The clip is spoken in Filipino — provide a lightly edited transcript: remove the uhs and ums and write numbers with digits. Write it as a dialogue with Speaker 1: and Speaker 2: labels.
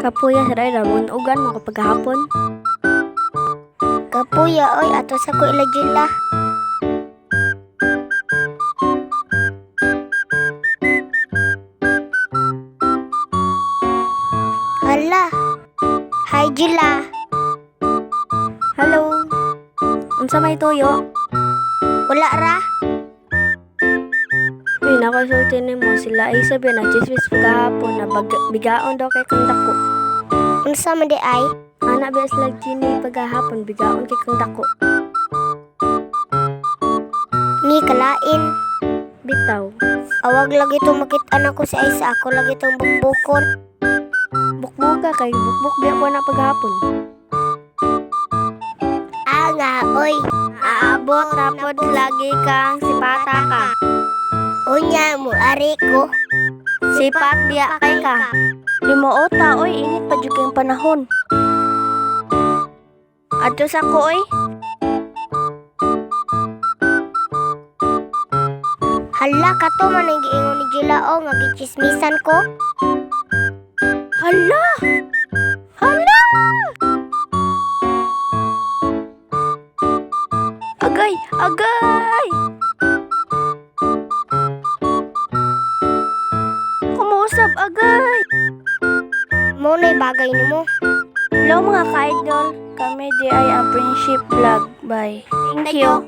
Speaker 1: Kapuya sa Ramon, ugan mo ko paghapon.
Speaker 2: Kapuya oy ato sa ko ilagila. Hala. Hi Jila.
Speaker 1: Hello. Unsa may tuyo?
Speaker 2: Wala ra.
Speaker 1: Uy, nakasulti ni mo sila ay sabi na chismis paghapon na bigaon daw kay kang dako.
Speaker 2: Unsa man di ay?
Speaker 1: Anak bias lag chini paghapon bigaon kay kang dako.
Speaker 2: Ni kalain.
Speaker 1: Bitaw.
Speaker 2: Awag lagi tumakit-an ako si Aisa. Ako lagi itong bukbukon.
Speaker 1: Bukbuka kay bukbuk biya ko na paghapon.
Speaker 2: Nga, oy.
Speaker 1: Aabot tapod lagi kang sipata ka.
Speaker 2: Unya mo, ari ko.
Speaker 1: Sipat biya kay ka. Di mo ota, oy, init pa jud kayong panahon. Adto sa ko, oy.
Speaker 2: Hala ka to man ang giingon ni Jila o nga gichismisan ko.
Speaker 1: Hala! Hala! Agay! Agay! Kumuusap, agay!
Speaker 2: Mo na'y bagay nimo.
Speaker 1: Hello mga ka-idol, kami di ay ang Friendship Vlog. Bye. Thank you.